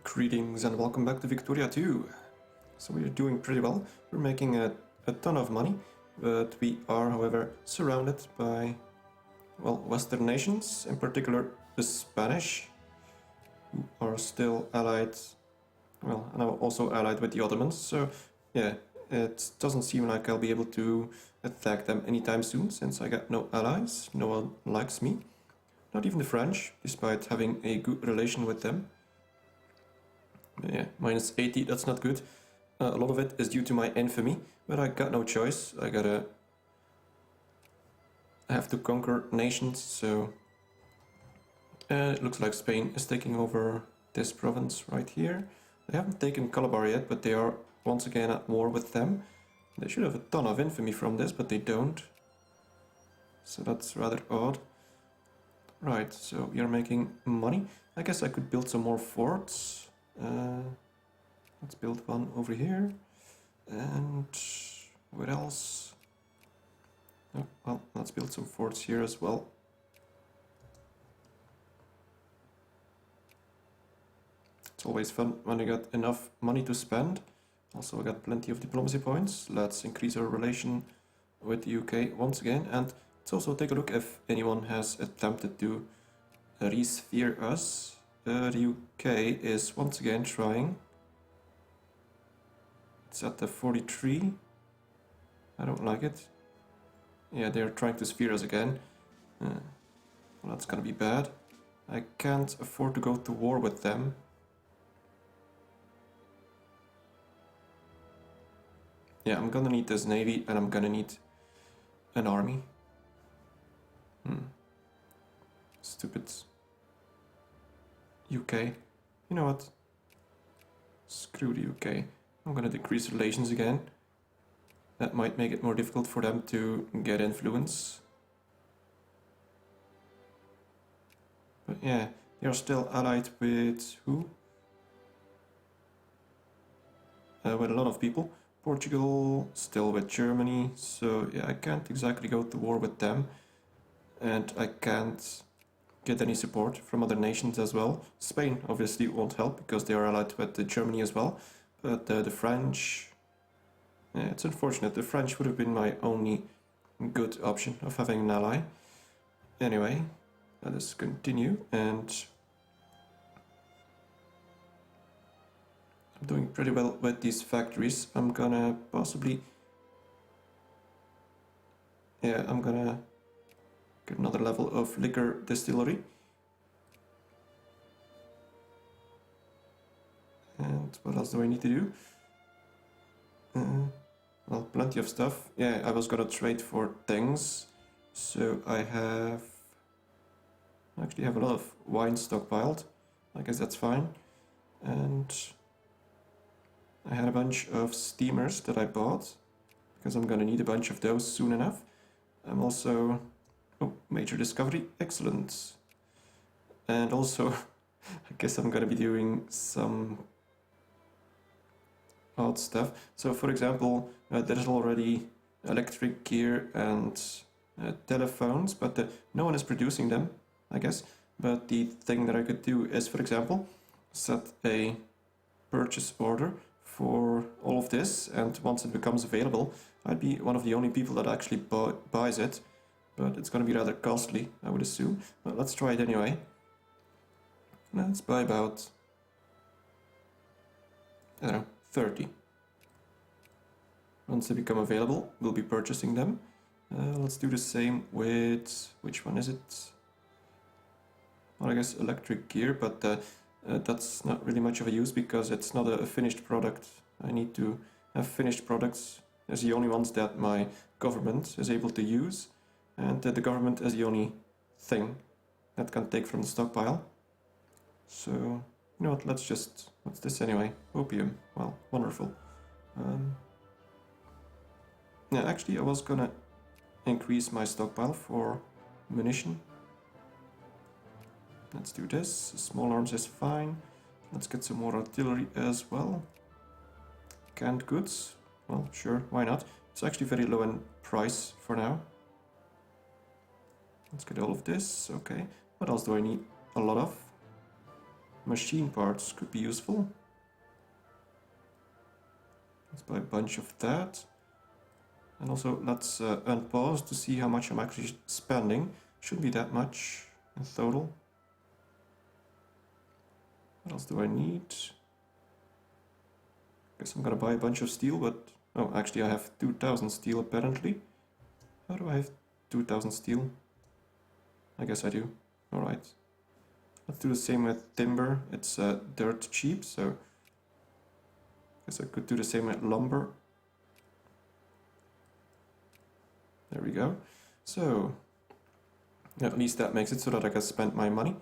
Greetings and welcome back to Victoria 2. So we're doing pretty well. We're making a ton of money, but we are, however, surrounded by, well, Western nations, in particular the Spanish, who are still allied, well, and also allied with the Ottomans. So, yeah, it doesn't seem like I'll be able to attack them anytime soon, since I got no allies, no one likes me. Not even the French, despite having a good relation with them. Yeah, minus 80, that's not good. A lot of it is due to my infamy, but I got no choice. I have to conquer nations, so... it looks like Spain is taking over this province right here. They haven't taken Calabar yet, but they are once again at war with them. They should have a ton of infamy from this, but they don't. So that's rather odd. Right, so we are making money. I guess I could build some more forts. Let's build one over here. And where else? Oh, well, let's build some forts here as well. It's always fun when I got enough money to spend. Also, I got plenty of diplomacy points. Let's increase our relation with the UK once again. And let's also take a look if anyone has attempted to re-sphere us. The UK is once again trying. It's at the 43. I don't like it. Yeah, they're trying to sphere us again. Well, that's gonna be bad. I can't afford to go to war with them. Yeah, I'm gonna need this navy and I'm gonna need an army. Stupid UK. You know what? Screw the UK. I'm gonna decrease relations again. That might make it more difficult for them to get influence. But yeah, they are still allied with who? With a lot of people. Portugal, still with Germany, so yeah, I can't exactly go to war with them. And I can't get any support from other nations as well. Spain obviously won't help because they are allied with Germany as well. But the French... Yeah, it's unfortunate. The French would have been my only good option of having an ally. Anyway, let us continue, and I'm doing pretty well with these factories. I'm gonna possibly... Yeah, I'm gonna get another level of liquor distillery. And what else do I need to do? Well, plenty of stuff. Yeah, I was gonna trade for things. So I actually have a lot of wine stockpiled. I guess that's fine. And I had a bunch of steamers that I bought, because I'm gonna need a bunch of those soon enough. I'm also... Oh, major discovery, excellent. And also, I guess I'm gonna be doing some odd stuff. So for example, there's already electric gear and telephones, but no one is producing them, I guess. But the thing that I could do is, for example, set a purchase order for all of this, and once it becomes available, I'd be one of the only people that actually buys it. But it's gonna be rather costly, I would assume. But let's try it anyway. Let's buy about, I don't know, 30. Once they become available, we'll be purchasing them. Let's do the same with... which one is it? Well, I guess electric gear, but that's not really much of a use because it's not a finished product. I need to have finished products as the only ones that my government is able to use. And the government is the only thing that can take from the stockpile. So, you know what, let's just... what's this anyway? Opium. Well, wonderful. Yeah, actually I was gonna increase my stockpile for munition. Let's do this. Small arms is fine. Let's get some more artillery as well. Canned goods. Well, sure, why not? It's actually very low in price for now. Let's get all of this. Okay. What else do I need a lot of? machine parts could be useful. Let's buy a bunch of that. And also let's unpause to see how much I'm actually spending. Shouldn't be that much in total. What else do I need? Guess I'm gonna buy a bunch of steel, but... Oh, actually I have 2000 steel apparently. How do I have 2000 steel? I guess I do. Alright. Let's do the same with timber. It's dirt cheap, so... I guess I could do the same with lumber. There we go. So... at least that makes it so that I can spend my money.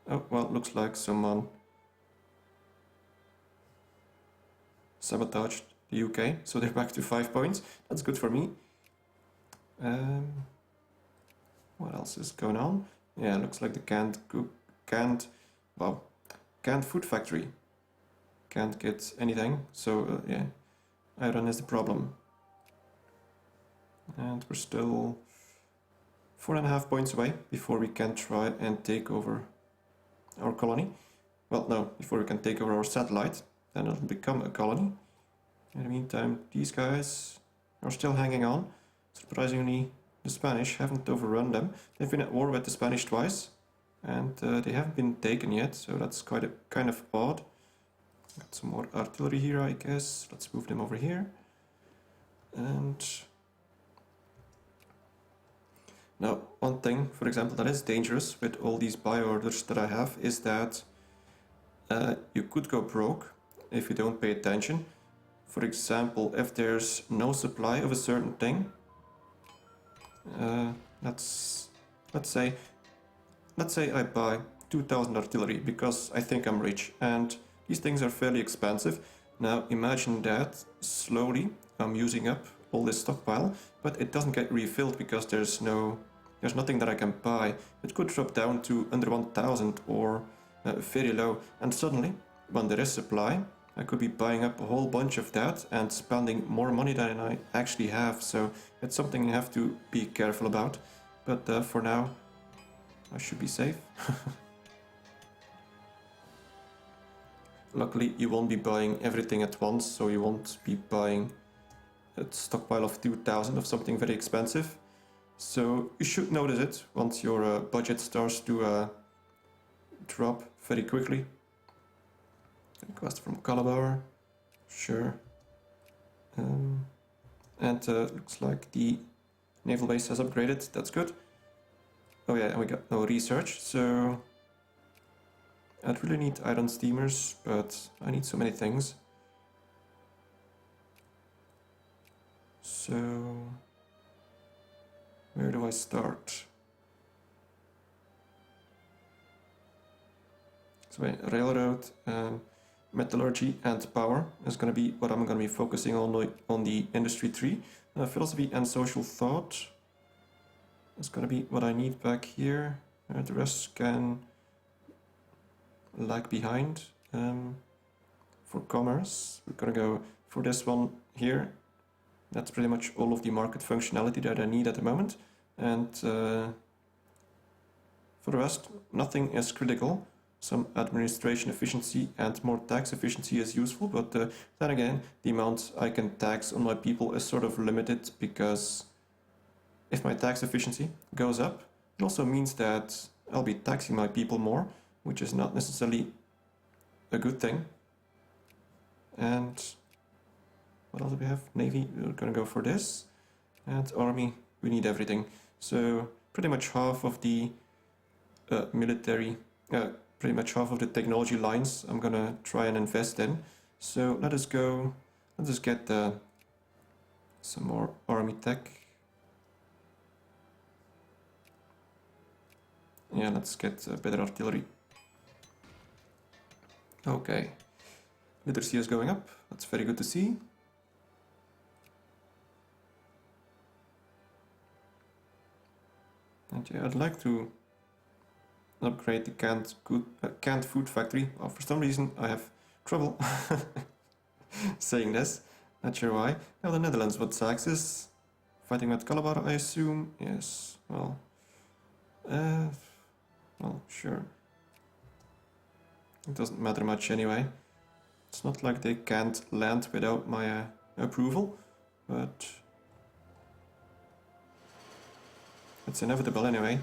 Oh, well, looks like someone sabotaged the UK, so they're back to 5 points. That's good for me. What else is going on? Yeah, looks like the canned food factory can't get anything. So yeah, iron is the problem. And we're still 4.5 points away before we can try and take over our colony. Well, no, before we can take over our satellite, then it'll become a colony. In the meantime, these guys are still hanging on. Surprisingly, the Spanish haven't overrun them. They've been at war with the Spanish twice, and they haven't been taken yet, so that's kind of odd. Got some more artillery here, I guess. Let's move them over here. And now, one thing, for example, that is dangerous with all these buy orders that I have is that you could go broke if you don't pay attention. For example, if there's no supply of a certain thing, let's say I buy 2000 artillery because I think I'm rich, and these things are fairly expensive. Now imagine that slowly I'm using up all this stockpile, but it doesn't get refilled because there's nothing that I can buy. It could drop down to under 1000 or very low, and suddenly when there is supply I could be buying up a whole bunch of that and spending more money than I actually have, so it's something you have to be careful about. But for now, I should be safe. Luckily, you won't be buying everything at once, so you won't be buying a stockpile of 2000 of something very expensive. So you should notice it once your budget starts to drop very quickly. Request from Calabar, sure. And looks like the naval base has upgraded, that's good. Oh yeah, and we got no research, so I'd really need iron steamers, but I need so many things. So where do I start? So railroad, metallurgy and power is going to be what I'm going to be focusing on the industry tree. Philosophy and social thought is going to be what I need back here. The rest can lag behind. For commerce, we're going to go for this one here. That's pretty much all of the market functionality that I need at the moment. And for the rest, nothing is critical. Some administration efficiency and more tax efficiency is useful, but then again, the amount I can tax on my people is sort of limited, because if my tax efficiency goes up, it also means that I'll be taxing my people more, which is not necessarily a good thing. And what else do we have? Navy, we're gonna go for this. And army, we need everything. So pretty much half of the pretty much half of the technology lines I'm gonna try and invest in. So let's just get some more army tech. Yeah, let's get better artillery. Okay, literacy is going up, that's very good to see. And yeah, I'd like to upgrade the canned food factory. Well, for some reason I have trouble saying this, not sure why. Now the Netherlands, what's Axis? Fighting with Calabar, I assume? Yes, well, sure. It doesn't matter much anyway. It's not like they can't land without my approval, but it's inevitable anyway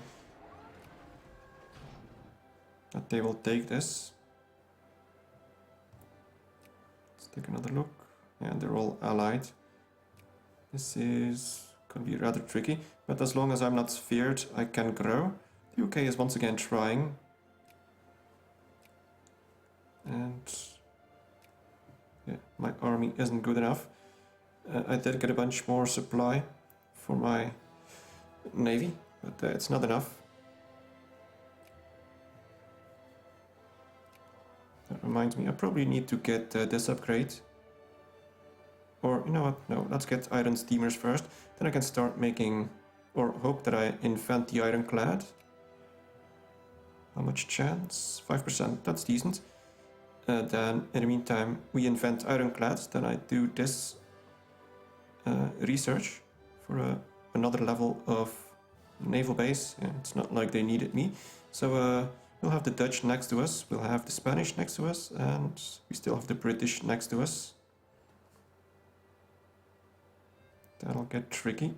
that they will take this. Let's take another look. Yeah, they're all allied. This is gonna be rather tricky, but as long as I'm not sphered, I can grow. The UK is once again trying. And yeah, my army isn't good enough. I did get a bunch more supply for my navy, but it's not enough. That reminds me, I probably need to get this upgrade. Or, you know what, no, let's get iron steamers first. Then I can start making, or hope that I invent the ironclad. How much chance? 5%, that's decent. Then, in the meantime, we invent ironclads. Then I do this research for another level of naval base. Yeah, it's not like they needed me. So we'll have the Dutch next to us, we'll have the Spanish next to us, and we still have the British next to us. That'll get tricky.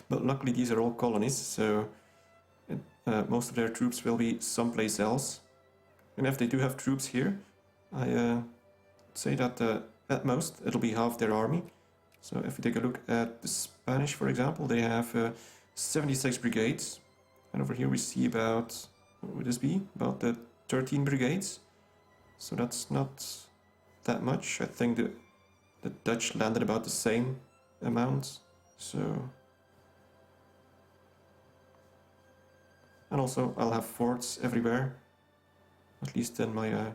But luckily these are all colonies, so most of their troops will be someplace else. And if they do have troops here, I say that at most it'll be half their army. So if we take a look at the Spanish, for example, they have 76 brigades. And over here we see about, what would this be? About 13 brigades. So that's not that much. I think the Dutch landed about the same amount. So... And also I'll have forts everywhere. At least in my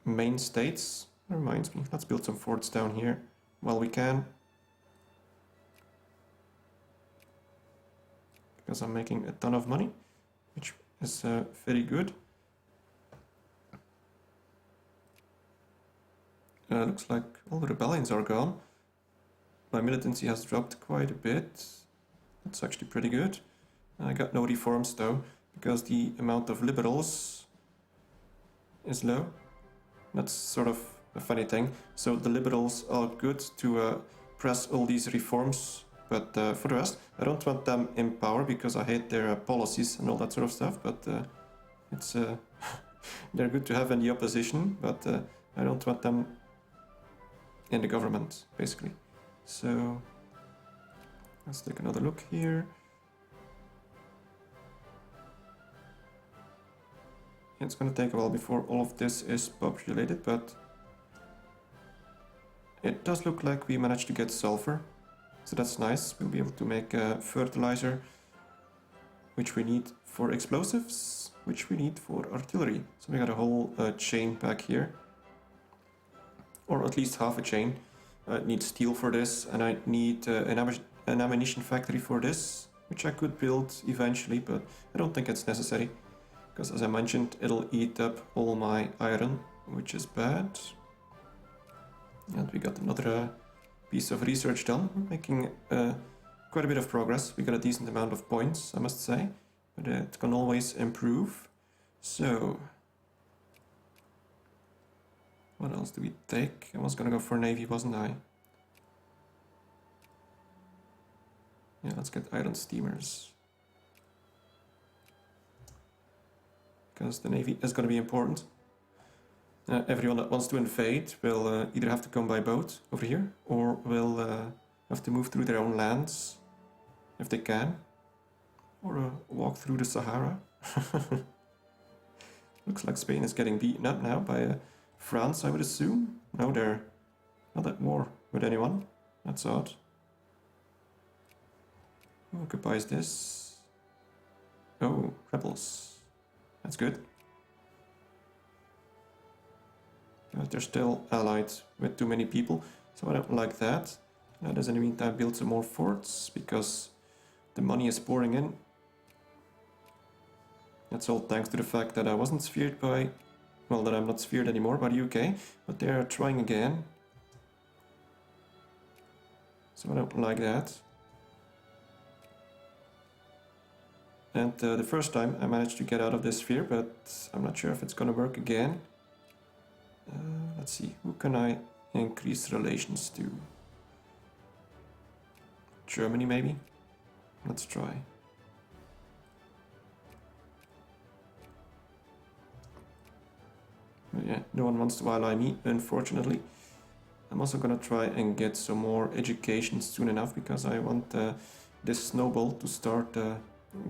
main states. That reminds me, let's build some forts down here while we can. Because I'm making a ton of money, which is very good. Looks like all the rebellions are gone. My militancy has dropped quite a bit. That's actually pretty good. I got no reforms though, because the amount of liberals is low. That's sort of a funny thing. So the liberals are good to press all these reforms, but for the rest, I don't want them in power because I hate their policies and all that sort of stuff. But it's they're good to have in the opposition, but I don't want them in the government, basically. So let's take another look here. It's going to take a while before all of this is populated, but it does look like we managed to get sulfur, so that's nice. We'll be able to make fertilizer, which we need for explosives, which we need for artillery. So we got a whole chain back here, or at least half a chain. I need steel for this, and I need an ammunition factory for this, which I could build eventually, but I don't think it's necessary. Because as I mentioned, it'll eat up all my iron, which is bad. And we got another piece of research done. We're making quite a bit of progress. We got a decent amount of points, I must say. But it can always improve. So... what else do we take? I was gonna go for Navy, wasn't I? Yeah, let's get iron steamers. Because the Navy is going to be important. Everyone that wants to invade will either have to come by boat over here, or will have to move through their own lands, if they can, or walk through the Sahara. Looks like Spain is getting beaten up now by France, I would assume. No, they're not at war with anyone. That's odd. Who occupies this? Oh, rebels. That's good. But they're still allied with too many people, so I don't like that. Let us in the meantime build some more forts, because the money is pouring in. That's all thanks to the fact that I wasn't sphered by... well, that I'm not sphered anymore by the UK, but they're trying again. So I don't like that. And the first time I managed to get out of this sphere, but I'm not sure if it's gonna work again. Let's see, who can I increase relations to? Germany, maybe? Let's try. But yeah, no one wants to ally me, unfortunately. I'm also gonna try and get some more education soon enough, because I want this snowball to start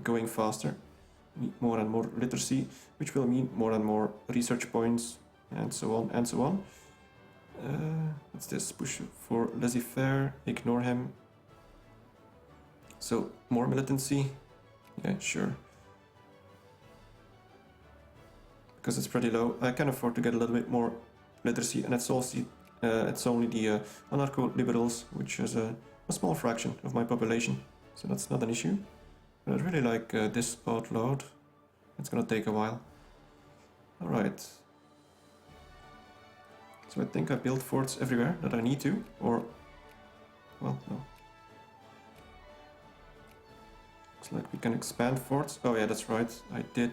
going faster. Need more and more literacy, which will mean more and more research points, and so on and so on. What's this? Push for laissez-faire, ignore him. So, more militancy? Yeah, sure. Because it's pretty low, I can afford to get a little bit more literacy, and it's also it's only the anarcho-liberals, which is a small fraction of my population, so that's not an issue. But I really like this outlawed. It's gonna take a while. Alright. So I think I built forts everywhere that I need to, or... well, no. Looks like we can expand forts. Oh yeah, that's right, I did.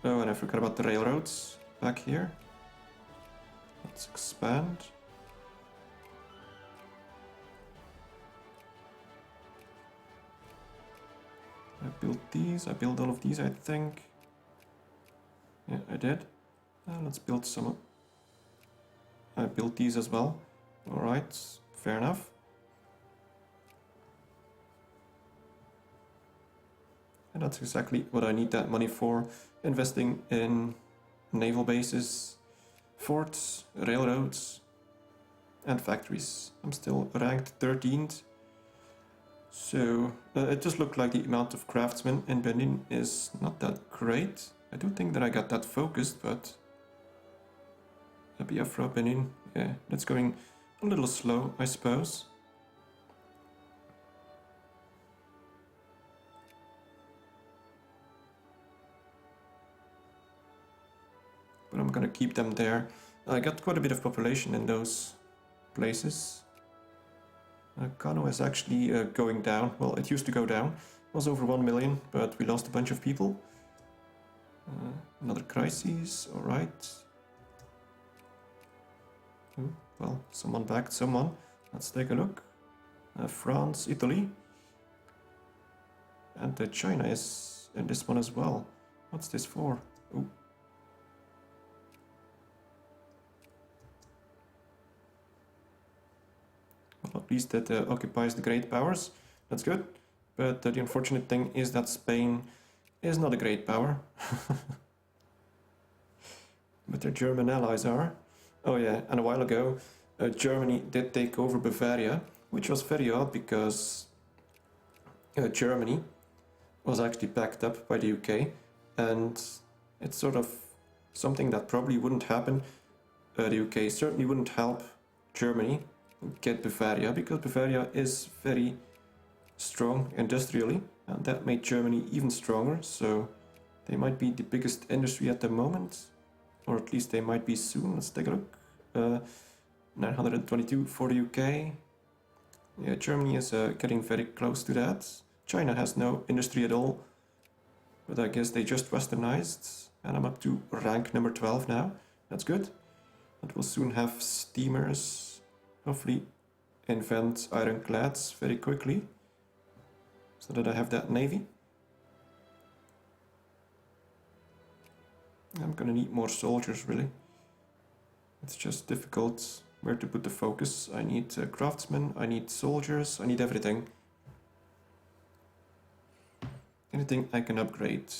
Oh, and I forgot about the railroads back here. Let's expand. I built these, I built all of these, I think. Yeah, I did. Let's build some. I built these as well. Alright, fair enough. And that's exactly what I need that money for. Investing in naval bases, forts, railroads, and factories. I'm still ranked 13th. So it just looked like the amount of craftsmen in Benin is not that great. I do think that I got that focused, but Biafra, Benin, yeah, that's going a little slow, I suppose. But I'm gonna keep them there. I got quite a bit of population in those places. Kano is actually going down. Well, it used to go down. It was over 1 million, but we lost a bunch of people. Another crisis, alright. Well, someone backed someone. Let's take a look. France, Italy. And China is in this one as well. What's this for? Ooh. Well, at least that occupies the great powers. That's good. But the unfortunate thing is that Spain is not a great power. But their German allies are. Oh yeah, and a while ago Germany did take over Bavaria, which was very odd because Germany was actually backed up by the UK, and it's sort of something that probably wouldn't happen. The UK certainly wouldn't help Germany get Bavaria, because Bavaria is very strong industrially, and that made Germany even stronger, so they might be the biggest industry at the moment, or at least they might be soon. Let's take a look. 922 for the UK. Yeah, Germany is getting very close to that. China has no industry at all, but I guess they just westernized, and I'm up to rank number 12 now. That's good. And we'll soon have steamers, hopefully invent ironclads very quickly, so that I have that navy. I'm gonna need more soldiers, really. It's just difficult where to put the focus. I need craftsmen, I need soldiers, I need everything. Anything I can upgrade.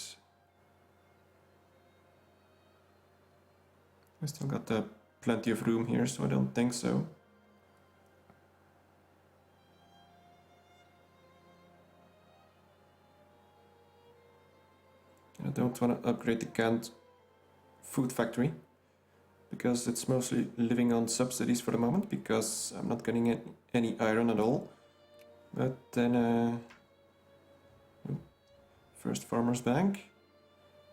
I still got plenty of room here, so I don't think so. I don't want to upgrade the canned food factory, because it's mostly living on subsidies for the moment, because I'm not getting any iron at all. But then, First Farmers Bank,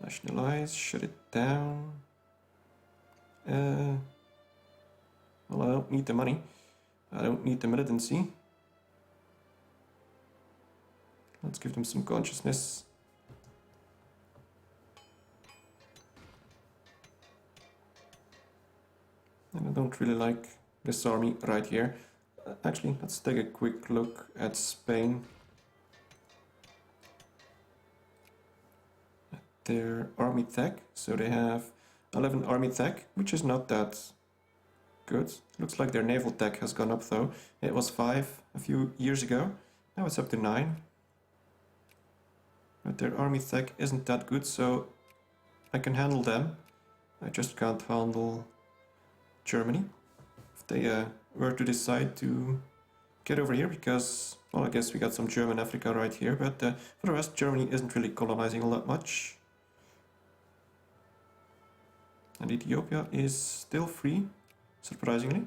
nationalize, shut it down. Well, I don't need the money, I don't need the militancy. Let's give them some consciousness. And I don't really like this army right here. Actually, let's take a quick look at Spain. Their army tech. So they have 11 army tech, which is not that good. Looks like their naval tech has gone up though. It was 5 a few years ago. Now it's up to 9. But their army tech isn't that good, so I can handle them. I just can't handle Germany. If they were to decide to get over here, because, well, I guess we got some German Africa right here, but for the rest, Germany isn't really colonizing all that much. And Ethiopia is still free, surprisingly.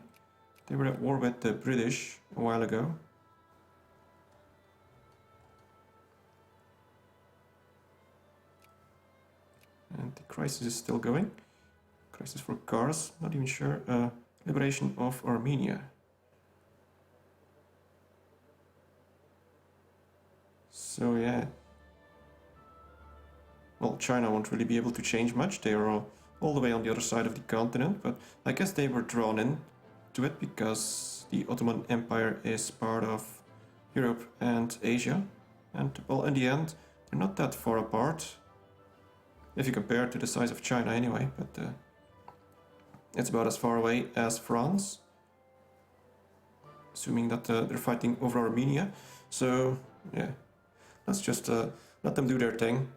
They were at war with the British a while ago. And the crisis is still going. Crisis for cars, not even sure. Liberation of Armenia. So yeah. Well, China won't really be able to change much. They are all the way on the other side of the continent, but I guess they were drawn in to it because the Ottoman Empire is part of Europe and Asia. And, well, in the end, they're not that far apart. If you compare it to the size of China anyway, but it's about as far away as France. Assuming that they're fighting over Armenia. So, yeah, let's just let them do their thing.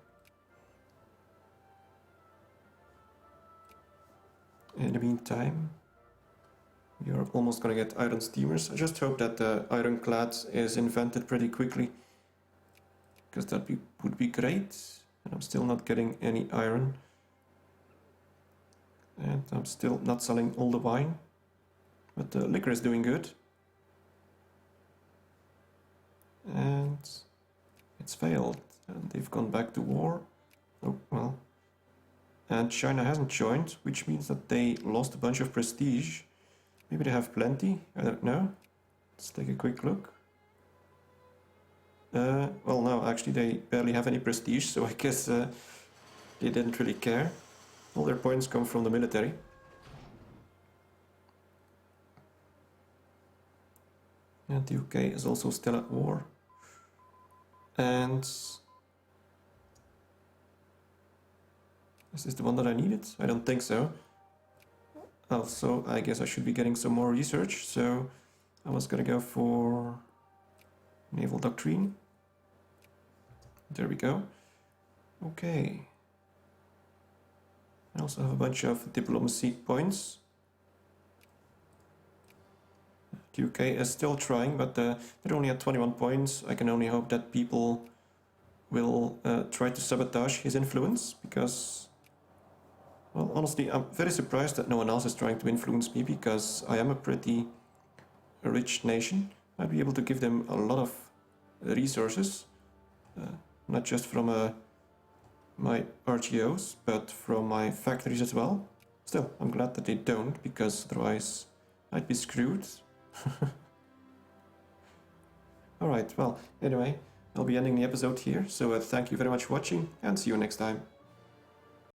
In the meantime, we are almost gonna get iron steamers. I just hope that the ironclad is invented pretty quickly, because that would be great. And I'm still not getting any iron. And I'm still not selling all the wine. But the liquor is doing good. And it's failed. And they've gone back to war. Oh, well. And China hasn't joined, which means that they lost a bunch of prestige. Maybe they have plenty, I don't know. Let's take a quick look. Well, no, actually they barely have any prestige, so I guess they didn't really care. All their points come from the military. And the UK is also still at war. And is this the one that I needed? I don't think so. Also, I guess I should be getting some more research, so I was gonna go for naval doctrine. There we go. Okay. I also have a bunch of diplomacy points. The UK is still trying, but they're only at 21 points. I can only hope that people will try to sabotage his influence, because, well, honestly, I'm very surprised that no one else is trying to influence me, because I am a pretty rich nation. I'd be able to give them a lot of resources, not just from my RGOs, but from my factories as well. Still, I'm glad that they don't, because otherwise I'd be screwed. Alright, well, anyway, I'll be ending the episode here, so thank you very much for watching, and see you next time.